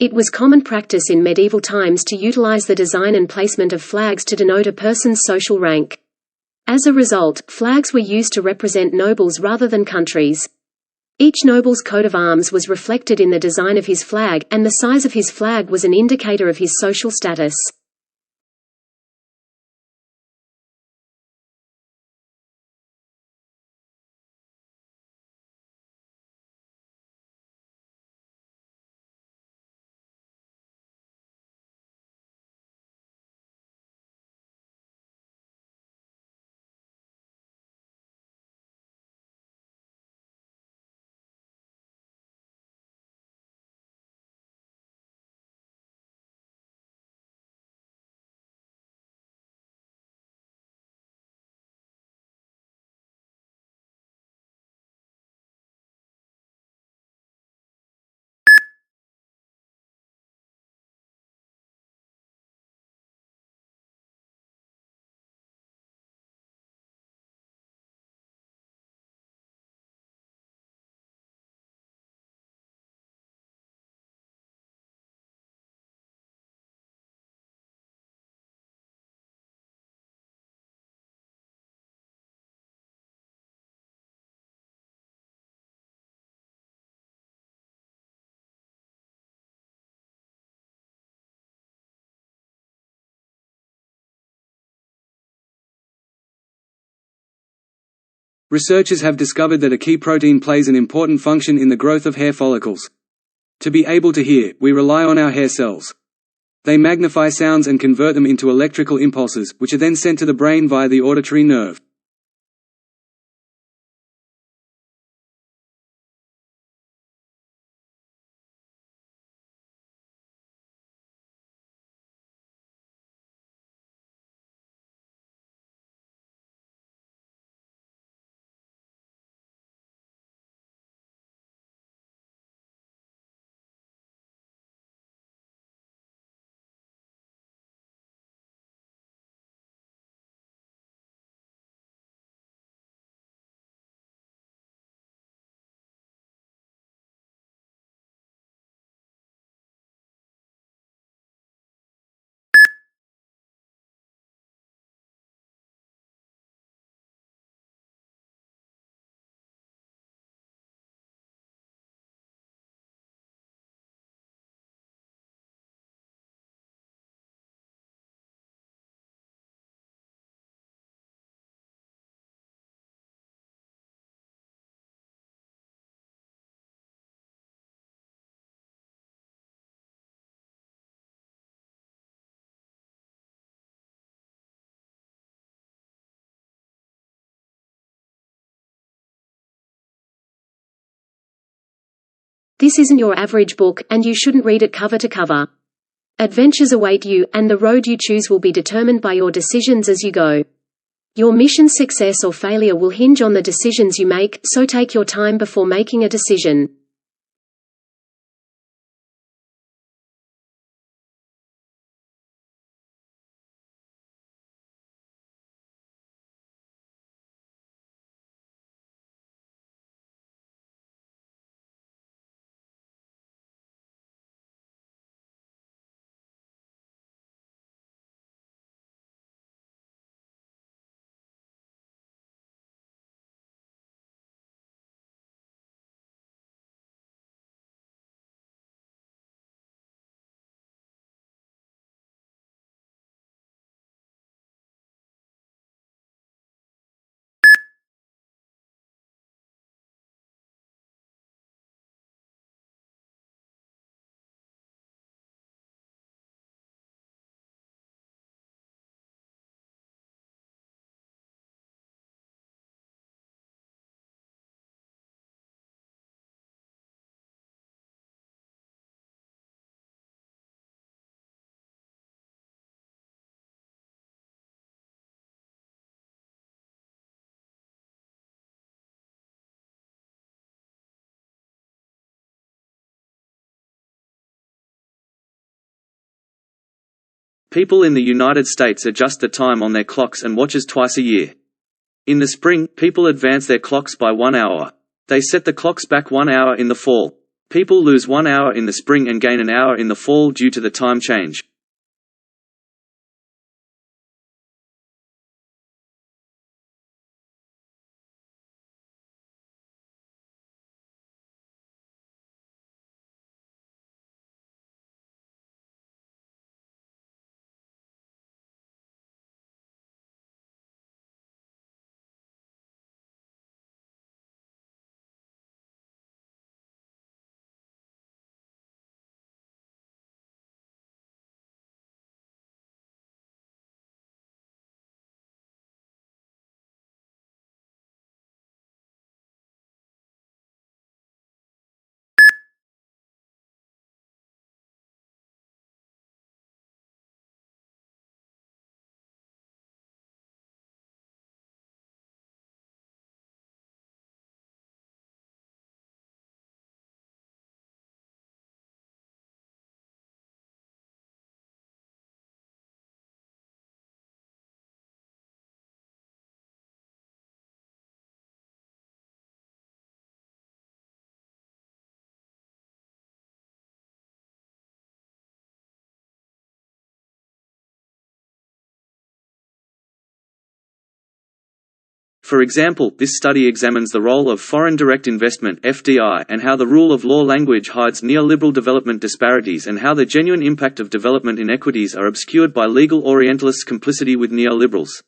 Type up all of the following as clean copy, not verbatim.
It was common practice in medieval times to utilize the design and placement of flags to denote a person's social rank. As a result, flags were used to represent nobles rather than countries. Each noble's coat of arms was reflected in the design of his flag, and the size of his flag was an indicator of his social status. Researchers have discovered that a key protein plays an important function in the growth of hair follicles. To be able to hear, we rely on our hair cells. They magnify sounds and convert them into electrical impulses, which are then sent to the brain via the auditory nerve. This isn't your average book, and you shouldn't read it cover to cover. Adventures await you, and the road you choose will be determined by your decisions as you go. Your mission's success or failure will hinge on the decisions you make, so take your time before making a decision. People in the United States adjust the time on their clocks and watches twice a year. In the spring, people advance their clocks by 1 hour. They set the clocks back 1 hour in the fall. People lose 1 hour in the spring and gain an hour in the fall due to the time change. For example, this study examines the role of foreign direct investment (FDI) and how the rule of law language hides neoliberal development disparities and how the genuine impact of development inequities are obscured by legal Orientalists' complicity with neoliberals.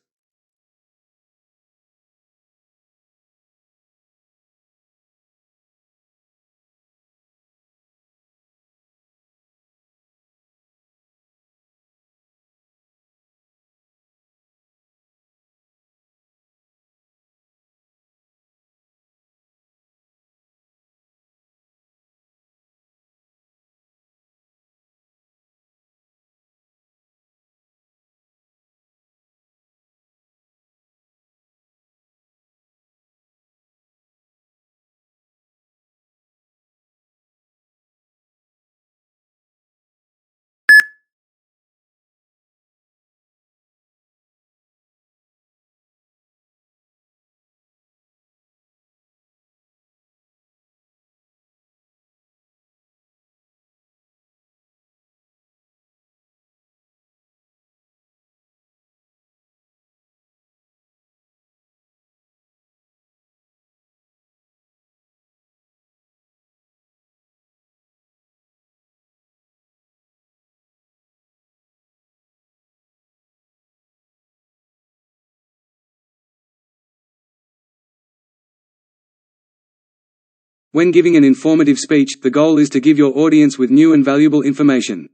When giving an informative speech, the goal is to give your audience with new and valuable information.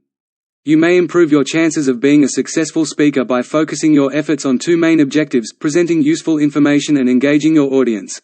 You may improve your chances of being a successful speaker by focusing your efforts on two main objectives: presenting useful information and engaging your audience.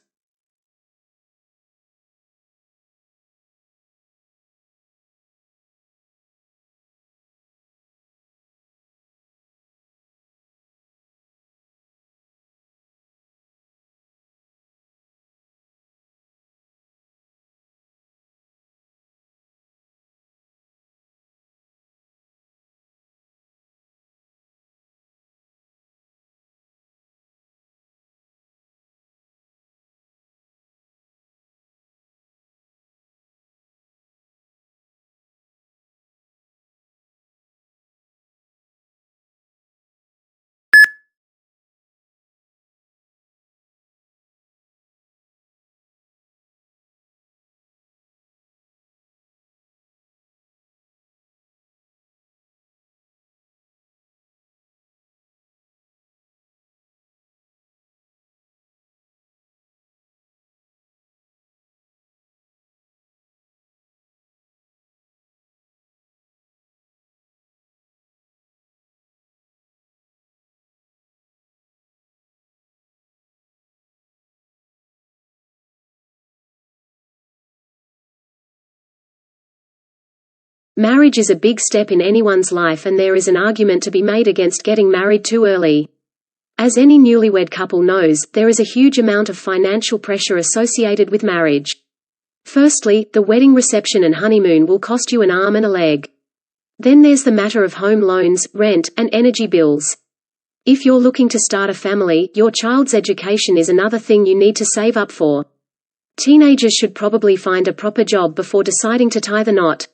Marriage is a big step in anyone's life, and there is an argument to be made against getting married too early. As any newlywed couple knows, there is a huge amount of financial pressure associated with marriage. Firstly, the wedding reception and honeymoon will cost you an arm and a leg. Then there's the matter of home loans, rent, and energy bills. If you're looking to start a family, your child's education is another thing you need to save up for. Teenagers should probably find a proper job before deciding to tie the knot.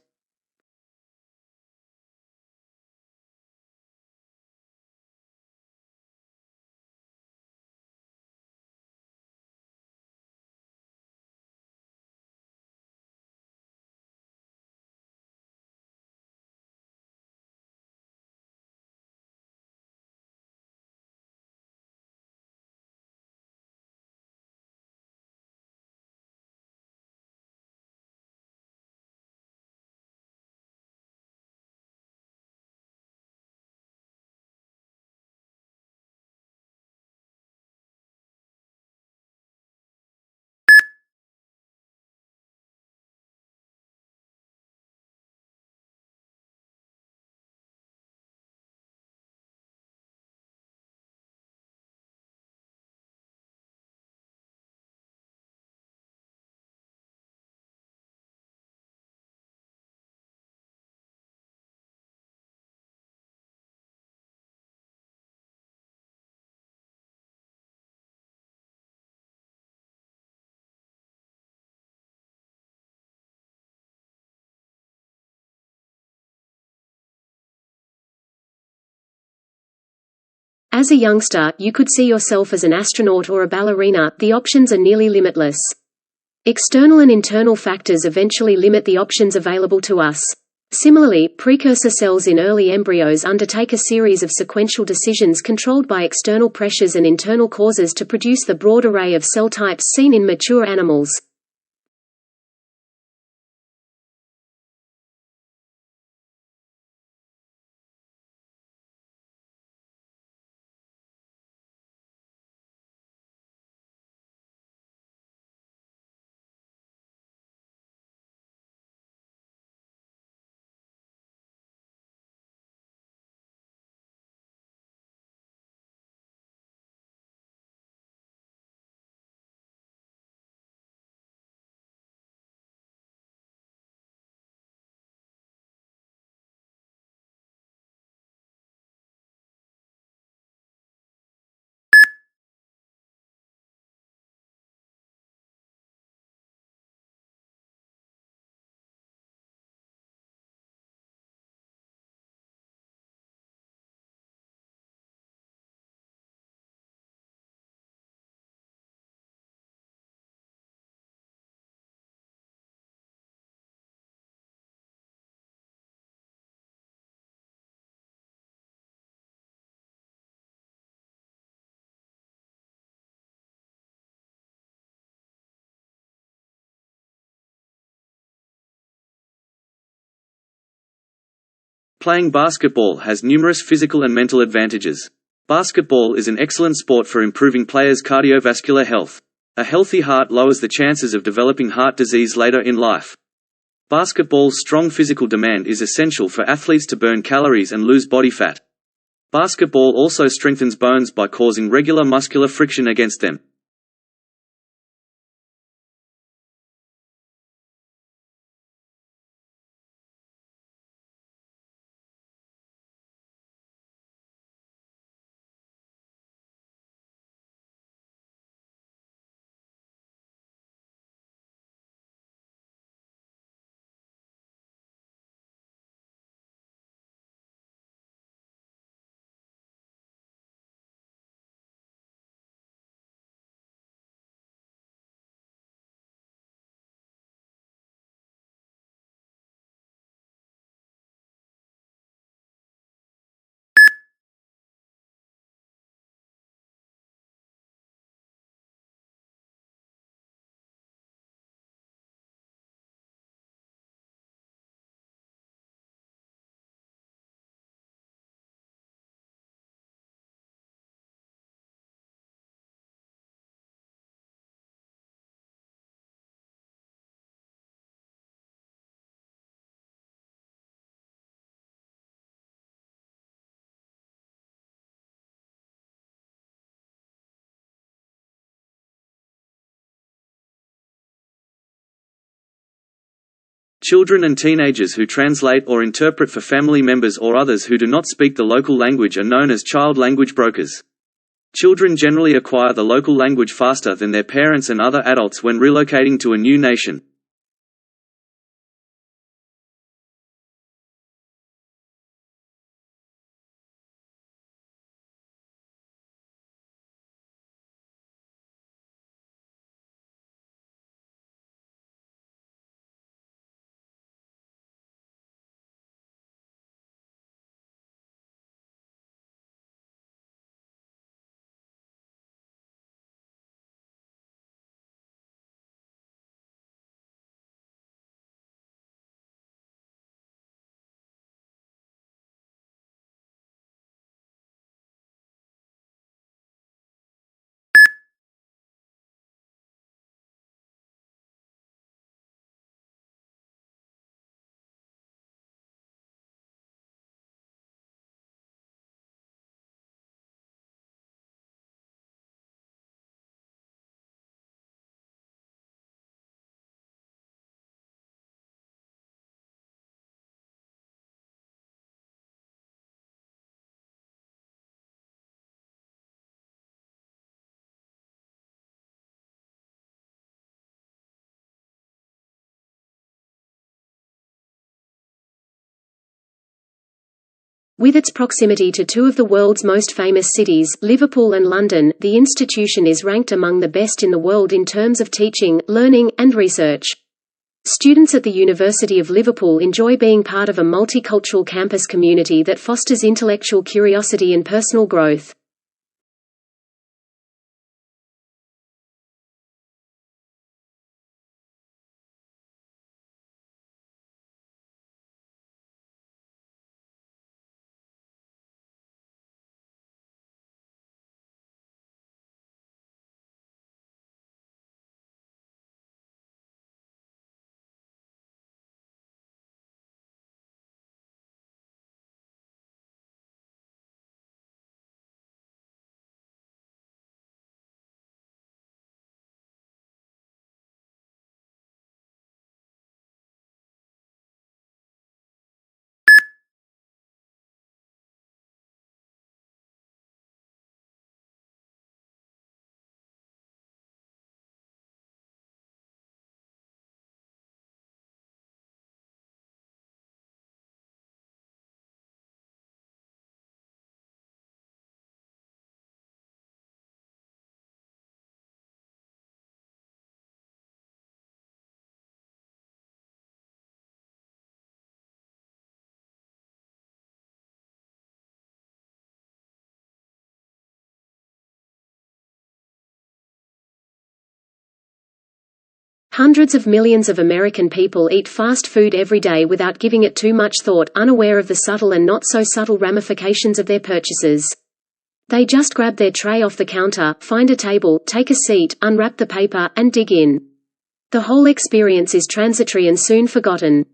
As a youngster, you could see yourself as an astronaut or a ballerina. The options are nearly limitless. External and internal factors eventually limit the options available to us. Similarly, precursor cells in early embryos undertake a series of sequential decisions controlled by external pressures and internal causes to produce the broad array of cell types seen in mature animals. Playing basketball has numerous physical and mental advantages. Basketball is an excellent sport for improving players' cardiovascular health. A healthy heart lowers the chances of developing heart disease later in life. Basketball's strong physical demand is essential for athletes to burn calories and lose body fat. Basketball also strengthens bones by causing regular muscular friction against them. Children and teenagers who translate or interpret for family members or others who do not speak the local language are known as child language brokers. Children generally acquire the local language faster than their parents and other adults when relocating to a new nation. With its proximity to two of the world's most famous cities, Liverpool and London, the institution is ranked among the best in the world in terms of teaching, learning, and research. Students at the University of Liverpool enjoy being part of a multicultural campus community that fosters intellectual curiosity and personal growth. Hundreds of millions of American people eat fast food every day without giving it too much thought, unaware of the subtle and not so subtle ramifications of their purchases. They just grab their tray off the counter, find a table, take a seat, unwrap the paper, and dig in. The whole experience is transitory and soon forgotten.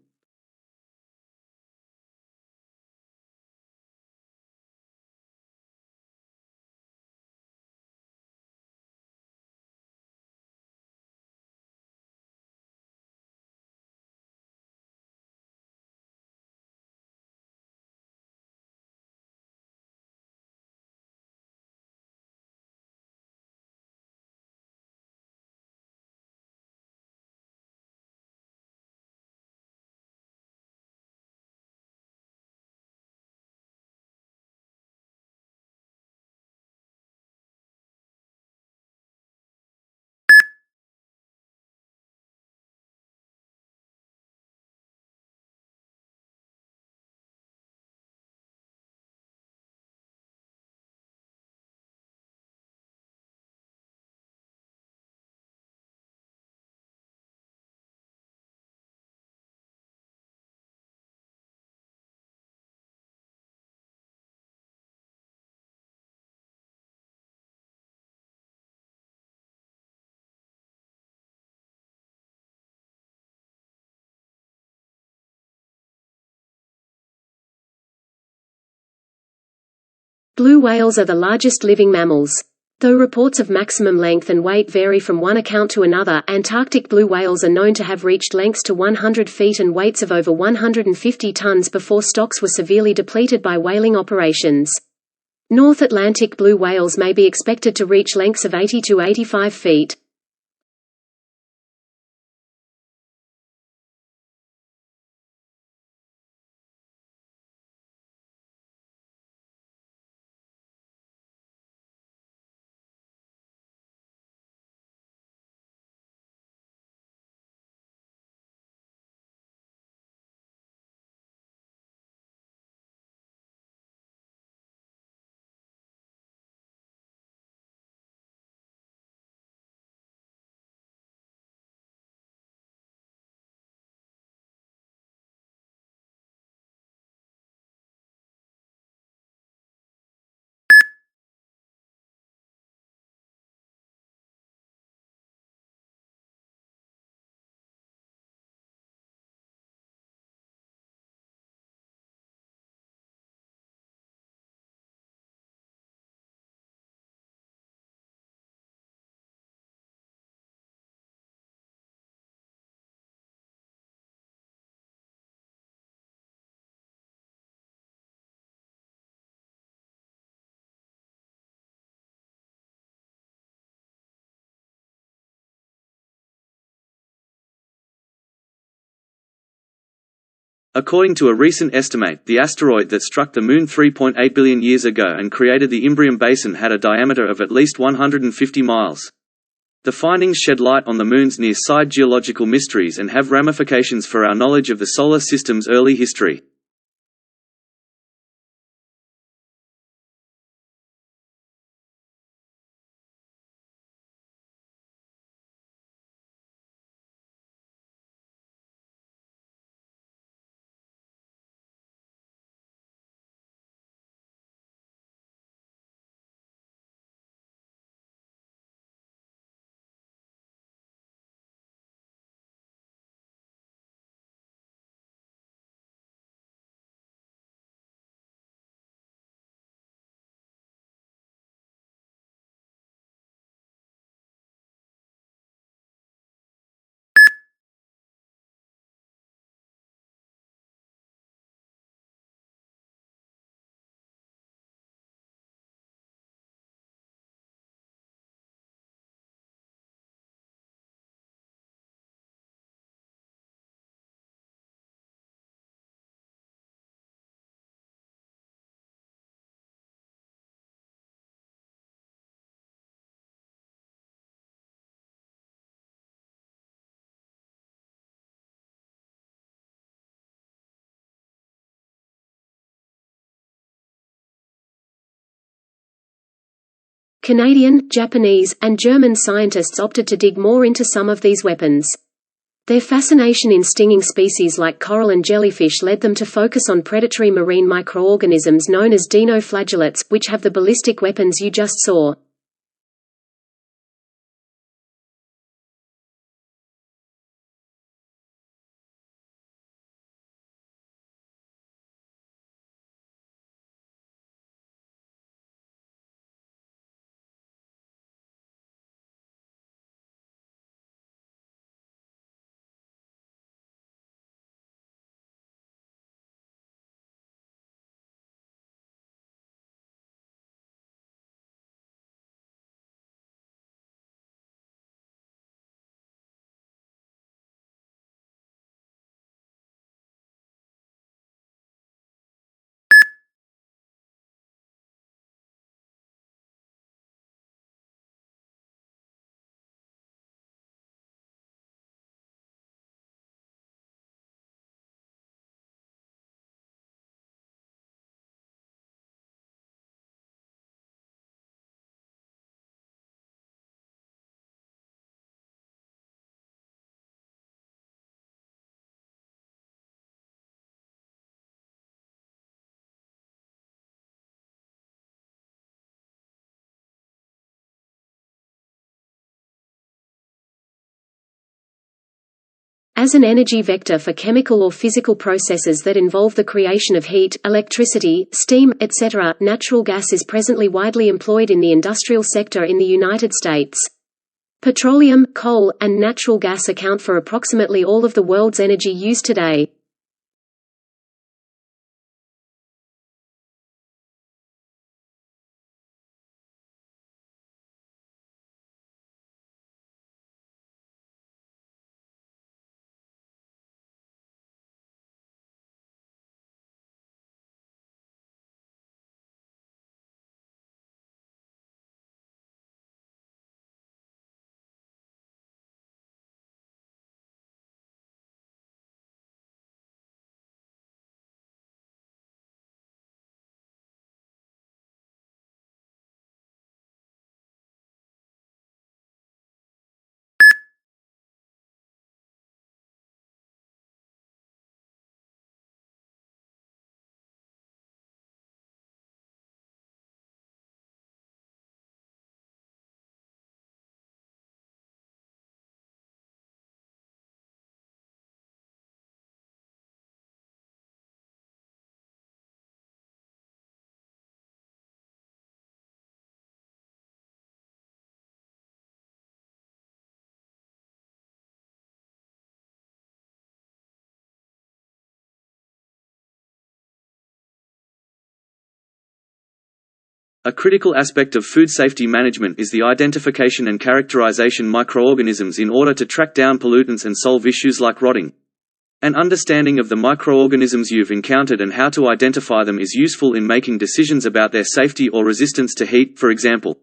Blue whales are the largest living mammals. Though reports of maximum length and weight vary from one account to another, Antarctic blue whales are known to have reached lengths to 100 feet and weights of over 150 tons before stocks were severely depleted by whaling operations. North Atlantic blue whales may be expected to reach lengths of 80 to 85 feet. According to a recent estimate, the asteroid that struck the Moon 3.8 billion years ago and created the Imbrium Basin had a diameter of at least 150 miles. The findings shed light on the Moon's near-side geological mysteries and have ramifications for our knowledge of the Solar System's early history. Canadian, Japanese, and German scientists opted to dig more into some of these weapons. Their fascination in stinging species like coral and jellyfish led them to focus on predatory marine microorganisms known as dinoflagellates, which have the ballistic weapons you just saw. As an energy vector for chemical or physical processes that involve the creation of heat, electricity, steam, etc., natural gas is presently widely employed in the industrial sector in the United States. Petroleum, coal, and natural gas account for approximately all of the world's energy use today. A critical aspect of food safety management is the identification and characterization of microorganisms in order to track down pollutants and solve issues like rotting. An understanding of the microorganisms you've encountered and how to identify them is useful in making decisions about their safety or resistance to heat, for example.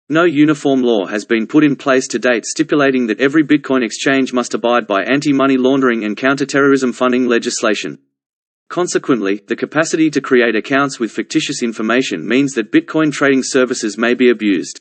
No uniform law has been put in place to date stipulating that every Bitcoin exchange must abide by anti-money laundering and counter-terrorism funding legislation. Consequently, the capacity to create accounts with fictitious information means that Bitcoin trading services may be abused.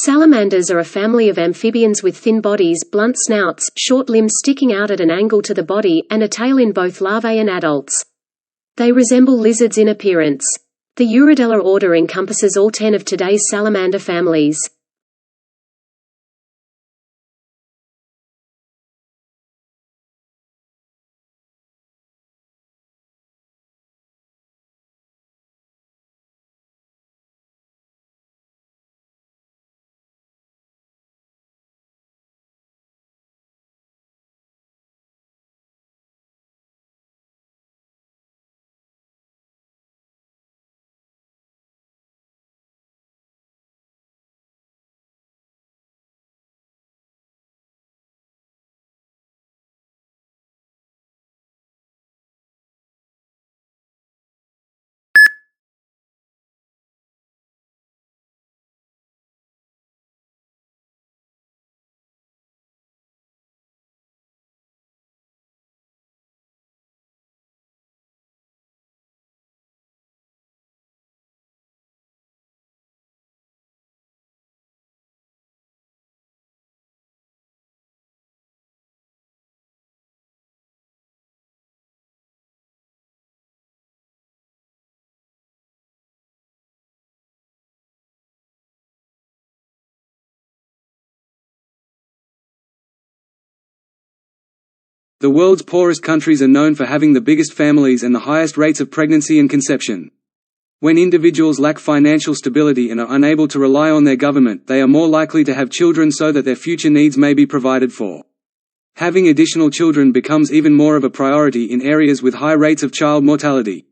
Salamanders are a family of amphibians with thin bodies, blunt snouts, short limbs sticking out at an angle to the body, and a tail in both larvae and adults. They resemble lizards in appearance. The Urodela order encompasses all 10 of today's salamander families. The world's poorest countries are known for having the biggest families and the highest rates of pregnancy and conception. When individuals lack financial stability and are unable to rely on their government, they are more likely to have children so that their future needs may be provided for. Having additional children becomes even more of a priority in areas with high rates of child mortality.